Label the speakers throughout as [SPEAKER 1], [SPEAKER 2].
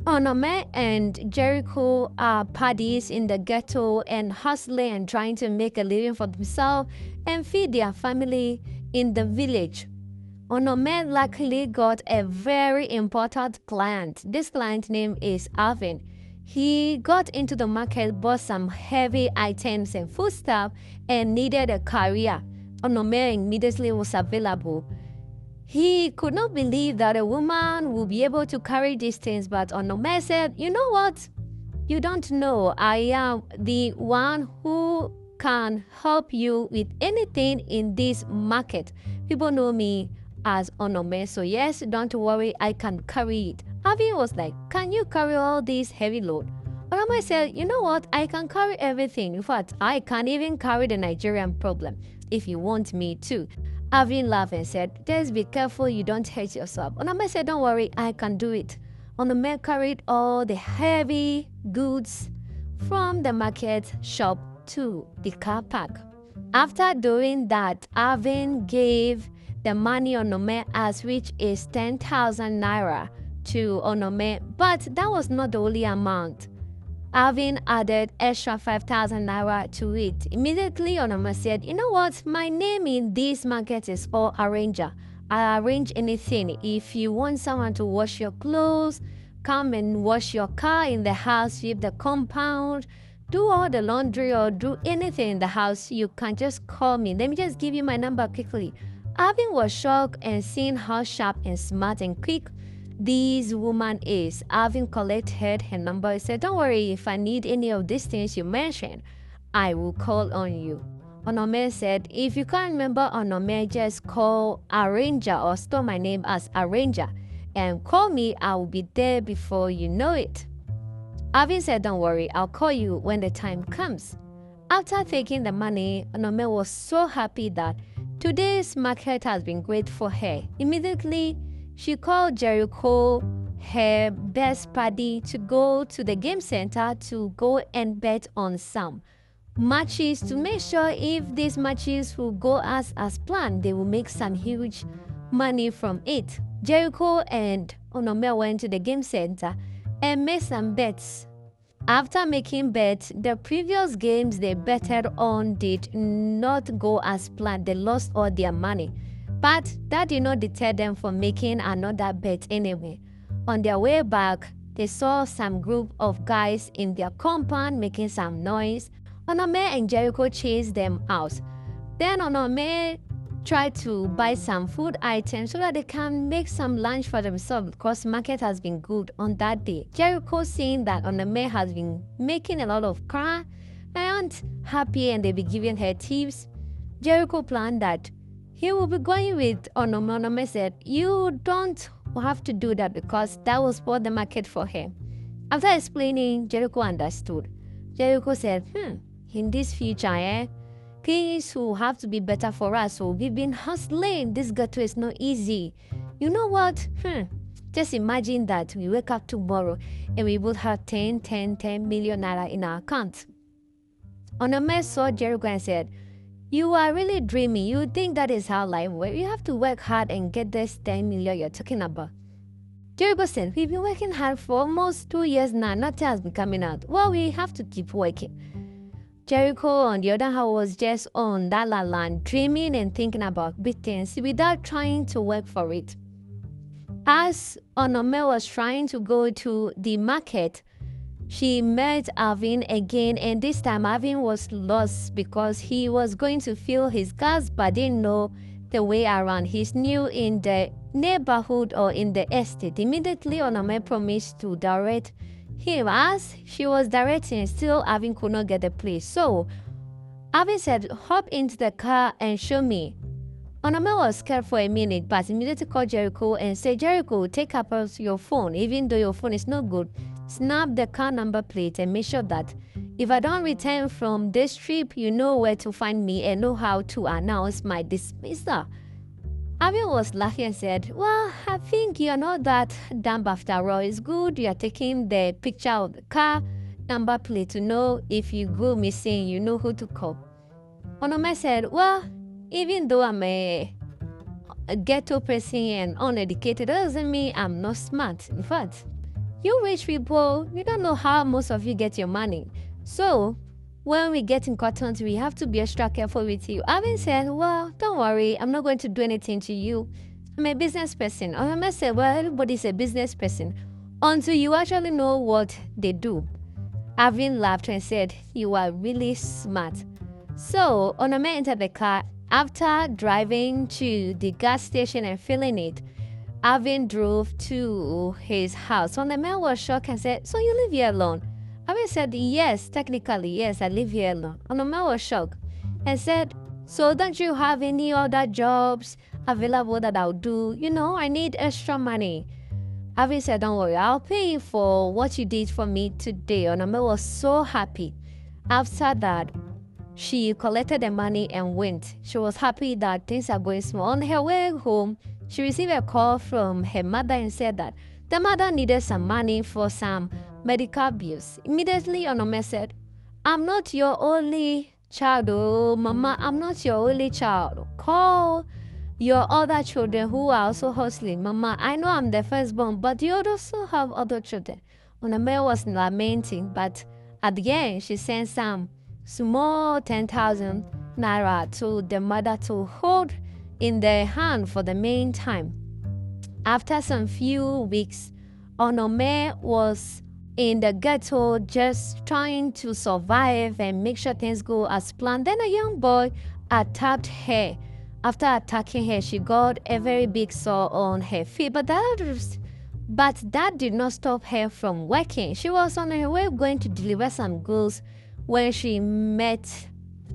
[SPEAKER 1] Onome and Jericho are paddies in the ghetto and hustling and trying to make a living for themselves and feed their family in the village. Onome luckily got a very important client. This client name is Alvin. He got into the market, bought some heavy items and foodstuff, and needed a career. Onome immediately was available. He could not believe that a woman would be able to carry these things, but Onome said, "You know what? You don't know. I am the one who can help you with anything in this market. People know me as Onome, so yes, don't worry, I can carry it." Avi was like, "Can you carry all this heavy load?" Onome said, "You know what? I can carry everything. In fact, I can even carry the Nigerian problem if you want me to." Avin laughed and said, "Just be careful you don't hurt yourself." Onome said, "Don't worry, I can do it." Onome carried all the heavy goods from the market shop to the car park. After doing that, Avin gave the money Onome as which is 10,000 naira to Onome, but that was not the only amount. Alvin added extra 5,000 naira to it. Immediately, Onome said, "You know what? My name in this market is all arranger. I arrange anything. If you want someone to wash your clothes, come and wash your car in the house, sweep the compound, do all the laundry or do anything in the house, you can just call me. Let me just give you my number quickly." Alvin was shocked and seeing how sharp and smart and quick this woman is. Alvin collected her number and said, "Don't worry, if I need any of these things you mentioned, I will call on you." Onome said, "If you can't remember Onome, just call Arranger or store my name as Arranger and call me. I will be there before you know it." Alvin said, "Don't worry, I'll call you when the time comes." After taking the money, Onome was so happy that today's market has been great for her. Immediately, she called Jericho, her best buddy, to go to the game center to go and bet on some matches to make sure if these matches will go as planned, they will make some huge money from it. Jericho and Onome went to the game center and made some bets. After making bets, the previous games they betted on did not go as planned. They lost all their money. But that did not deter them from making another bet anyway. On their way back, they saw some group of guys in their compound making some noise. Onome and Jericho chased them out. Then Onome tried to buy some food items so that they can make some lunch for themselves because market has been good on that day. Jericho, seeing that Onome has been making a lot of cry and happy and they be giving her tips, Jericho planned that he will be going with Onome. Onome said, "You don't have to do that because that will spoil the market for him." After explaining, Jericho understood. Jericho said, in this future, things will have to be better for us. So we've been hustling. This ghetto is not easy. You know what? Just imagine that we wake up tomorrow and we will have 10 million naira in our account. Onome saw Jericho and said, "You are really dreaming. You think that is how life works. You have to work hard and get this 10 million you're talking about." Jericho said, "We've been working hard for almost 2 years now. Nothing has been coming out." "Well, we have to keep working." Jericho, on the other hand, was just on that land, dreaming and thinking about big things without trying to work for it. As Onome was trying to go to the market, she met Alvin again, and this time Alvin was lost because he was going to fill his gas but didn't know the way around. He's new in the neighborhood or in the estate. Immediately, Onome promised to direct him. As she was directing, still Alvin could not get the place. So Alvin said, "Hop into the car and show me." Onome was scared for a minute, but immediately called Jericho and said, "Jericho, take up your phone. Even though your phone is not good, snap the car number plate and make sure that if I don't return from this trip, you know where to find me and know how to announce my dismissal." Alvin was laughing and said, "Well, I think you're not that dumb after all. It's good you're taking the picture of the car number plate to know if you go missing, you know who to call." Onome said, "Well, even though I'm a ghetto person and uneducated, doesn't mean I'm not smart. In fact, You rich people, you don't know how most of you get your money. So, when we get in cotton, we have to be extra careful with you. Having said, well, don't worry, I'm not going to do anything to you. I'm a business person. Or I must say, well, everybody's a business person until you actually know what they do. Avin laughed and said, you are really smart. So, Onome entered the car. After driving to the gas station and filling it, Avin drove to his house. Onome was shocked and said, so you live here alone? Avin said, yes, technically, yes, I live here alone. Onome was shocked and said, so don't you have any other jobs available that I'll do? I need extra money. Avin said, don't worry, I'll pay you for what you did for me today. Onome was so happy. After that, she collected the money and went. She was happy that things are going small. On her way home, she received a call from her mother and said that the mother needed some money for some medical bills. Immediately, Onome said, I'm not your only child, oh, Mama, I'm not your only child. Call your other children who are also hustling. Mama, I know I'm the firstborn, but you also have other children. Onome was lamenting, but at the end, she sent some small 10,000 naira to the mother to hold in their hand for the meantime. After some few weeks, Onome was in the ghetto just trying to survive and make sure things go as planned. Then a young boy attacked her. After attacking her, she got a very big sore on her feet, but that did not stop her from working. She was on her way going to deliver some goods when she met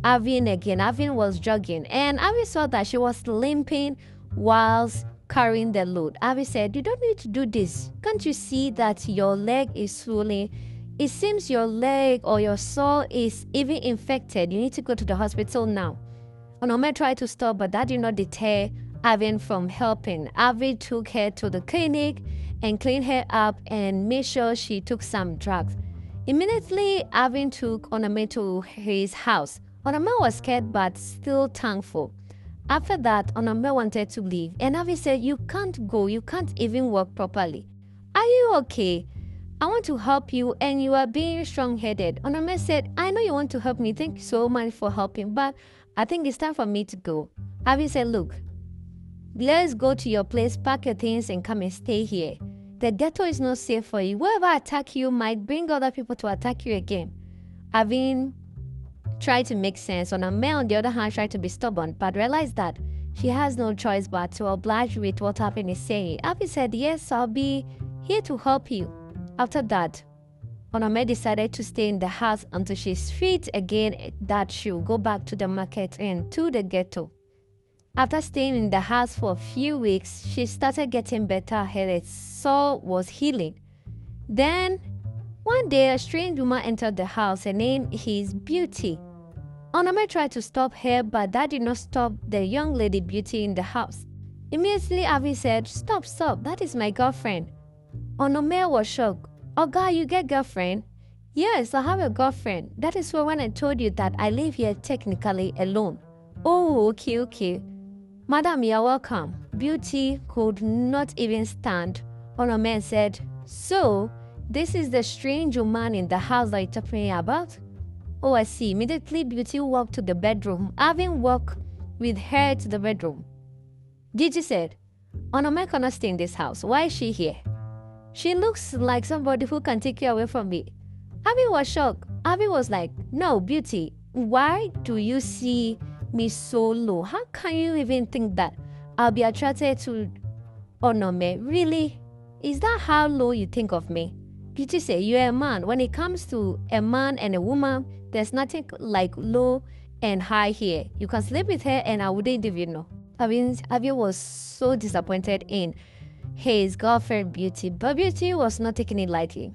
[SPEAKER 1] Avin again. Avin was jogging, and Avin saw that she was limping whilst carrying the load. Avin said, you don't need to do this. Can't you see that your leg is swollen? It seems your leg or your sore is even infected. You need to go to the hospital now. Onome tried to stop, but that did not deter Avin from helping. Avin took her to the clinic and cleaned her up and made sure she took some drugs. Immediately, Avin took Onome to his house. Onome was scared but still thankful. After that, Onome wanted to leave, and Avin said, you can't go, you can't even walk properly. Are you okay? I want to help you and you are being strong-headed. Onome said, I know you want to help me, thank you so much for helping, but I think it's time for me to go. Avin said, look, let's go to your place, pack your things and come and stay here. The ghetto is not safe for you. Whoever attack you might bring other people to attack you again. Avin tried to make sense. Onome, on the other hand, tried to be stubborn, but realized that she has no choice but to oblige with what Avin is saying. Avin said, yes, I'll be here to help you. After that, Onome decided to stay in the house until she's fit again, that she'll go back to the market and to the ghetto. After staying in the house for a few weeks, she started getting better. Her sore was healing. Then, one day, a strange woman entered the house. Her name is Beauty. Onome tried to stop her, but that did not stop the young lady Beauty in the house. Immediately, Avin said, stop, that is my girlfriend. Onome was shocked. Oh God, you get girlfriend? Yes, I have a girlfriend. That is why when I told you that I live here technically alone. Oh, okay. Madam, you are welcome. Beauty could not even stand. Onome said, so, this is the strange woman in the house that you talked to me about? Oh, I see. Immediately, Beauty walked to the bedroom. Having walked with her to the bedroom, Gigi said, Onome cannot stay in this house. Why is she here? She looks like somebody who can take you away from me. Abby was shocked. Abby was like, no, Beauty, why do you see me so low? How can you even think that I'll be attracted to Onome? Really? Is that how low you think of me? Beauty said, you're a man. When it comes to a man and a woman, there's nothing like low and high here. You can sleep with her and I wouldn't even know. Abby was so disappointed in his girlfriend Beauty, but Beauty was not taking it lightly.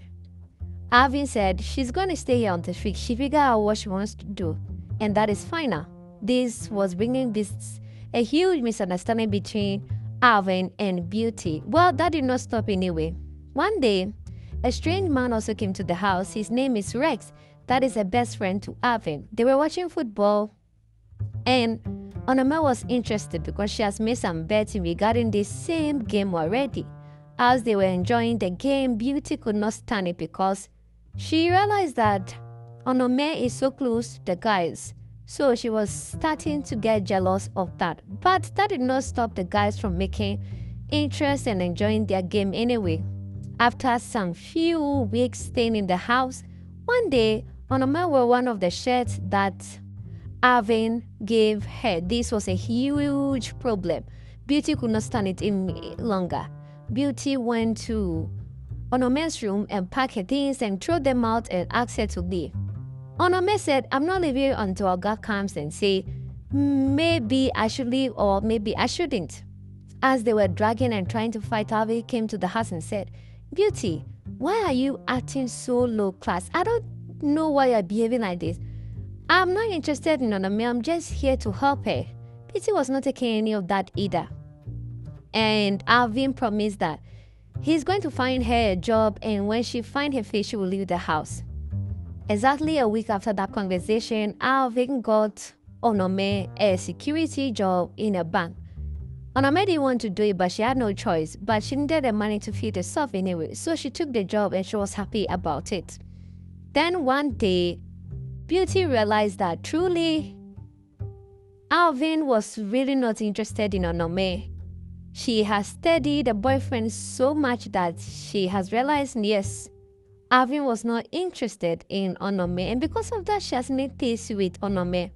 [SPEAKER 1] Avin said she's going to stay here until she figures out what she wants to do, and that is fine now. This was bringing a huge misunderstanding between Avin and Beauty. Well, that did not stop anyway. One day, a strange man also came to the house. His name is Rex. That is a best friend to Avin. They were watching football, and Onome was interested because she has made some bets regarding this same game already. As they were enjoying the game, Beauty could not stand it because she realized that Onome is so close to the guys. So she was starting to get jealous of that. But that did not stop the guys from making interest and enjoying their game anyway. After some few weeks staying in the house, one day Onome wore one of the shirts that Arvin gave her. This was a huge problem. Beauty could not stand it any longer. Beauty went to Onome's room and packed her things and threw them out and asked her to leave. Onome said, I'm not leaving until Oga comes and say, maybe I should leave or maybe I shouldn't. As they were dragging and trying to fight, Arvin came to the house and said, Beauty, why are you acting so low class? I don't know why you're behaving like this. I'm not interested in Onome, I'm just here to help her. Beauty was not taking any of that either. And Arvin promised that he's going to find her a job, and when she finds her face, she will leave the house. Exactly a week after that conversation, Arvin got Onome a security job in a bank. Onome didn't want to do it, but she had no choice. But she needed the money to feed herself anyway, so she took the job and she was happy about it. Then one day, Beauty realized that truly, Arvin was really not interested in Onome. She has studied the boyfriend so much that she has realized, yes, Arvin was not interested in Onome, and because of that, she has made peace with Onome.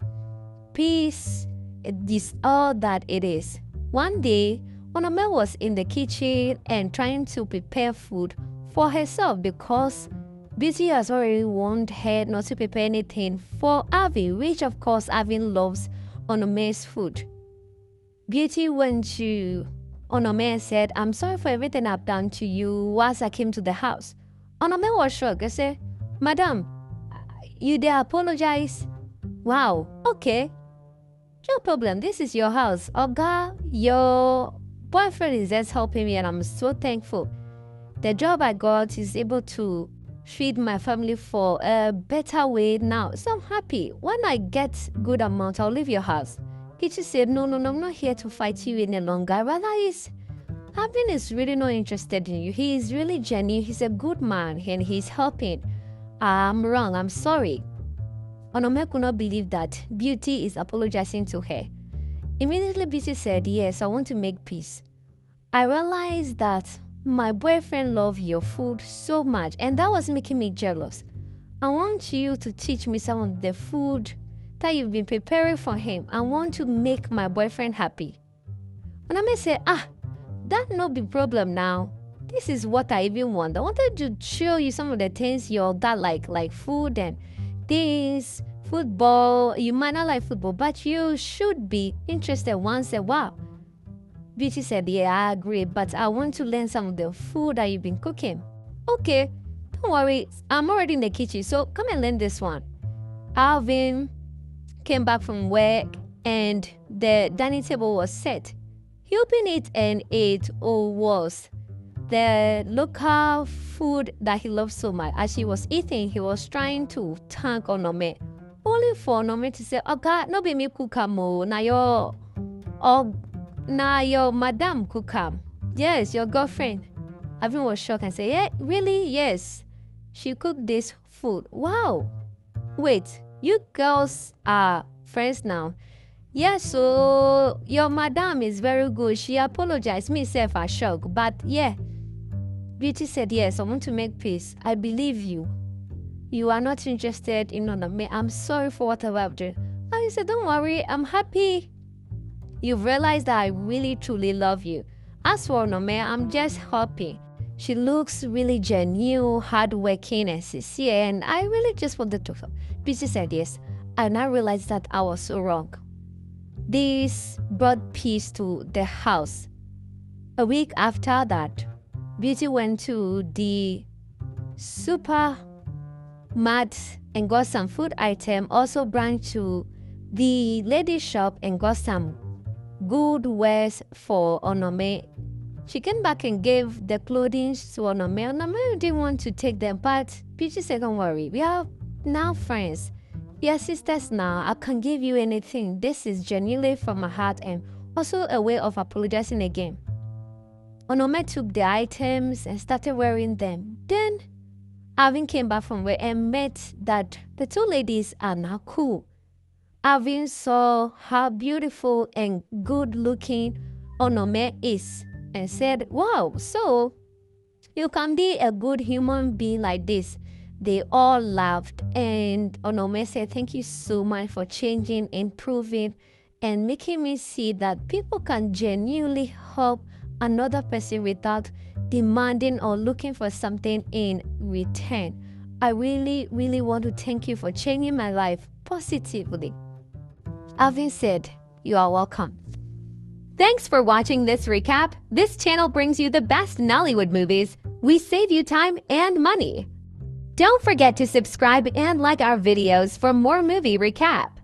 [SPEAKER 1] Peace is all that it is. One day, Onome was in the kitchen and trying to prepare food for herself because Beauty has already warned her not to prepare anything for Arvin, which of course Arvin loves Onome's food. Beauty went to Onome and said, I'm sorry for everything I've done to you once I came to the house. Onome was shocked and said, Madam, you dare apologize? Wow, okay. No problem, this is your house. Oga, your boyfriend is just helping me and I'm so thankful. The job I got is able to feed my family for a better way now. So I'm happy. When I get good amount, I'll leave your house. Kichi said, no, I'm not here to fight you any longer. Rather, Arvin is really not interested in you. He is really genuine. He's a good man and he's helping. I'm wrong. I'm sorry. Onome could not believe that Beauty is apologizing to her. Immediately, Beauty said, yes, I want to make peace. I realized that my boyfriend loved your food so much and that was making me jealous. I want you to teach me some of the food that you've been preparing for him. I want to make my boyfriend happy. Onome said, that no be problem now. This is what I even want. I wanted to show you some of the things your dad like food and things, football. You might not like football, but you should be interested once in a while. Beauty said, yeah, I agree, but I want to learn some of the food that you've been cooking. Okay, don't worry, I'm already in the kitchen, so come and learn this one. Arvin came back from work and the dining table was set. He opened it and ate was the local food that he loved so much. As he was eating, he was trying to thank Onome. Only for Onome to say, oh God, no be me cookamo, na your madam cookam. Yes, your girlfriend. Arvin was shocked and said, yeah, really? Yes. She cooked this food. Wow. Wait, you girls are friends now. Yeah, so your madam is very good. She apologized. Me self are shocked. But yeah. Beauty said, yes, I want to make peace. I believe you. You are not interested in Onome. I'm sorry for whatever I've done. And he said, don't worry, I'm happy. You've realized that I really truly love you. As for Onome, I'm just happy. She looks really genuine, hardworking, and sincere, and I really just wanted to help. Beauty said yes, and I realized that I was so wrong. This brought peace to the house. A week after that, Beauty went to the supermarket and got some food item. Also branched to the lady shop and got some good wares for Onome. She came back and gave the clothing to Onome. Onome didn't want to take them, but Beauty said, don't worry, we are now friends. We are sisters now. I can give you anything. This is genuinely from my heart and also a way of apologizing again. Onome took the items and started wearing them. Then Alvin came back from work and met that the two ladies are now cool. Alvin saw how beautiful and good looking Onome is and said, "Wow, so you can be a good human being like this." They all laughed, and Onome said, "Thank you so much for changing, improving, and making me see that people can genuinely help another person without demanding or looking for something in return. I really, really want to thank you for changing my life positively." Alvin said, "You are welcome." Thanks for watching this recap. This channel brings you the best Nollywood movies. We save you time and money. Don't forget to subscribe and like our videos for more movie recaps.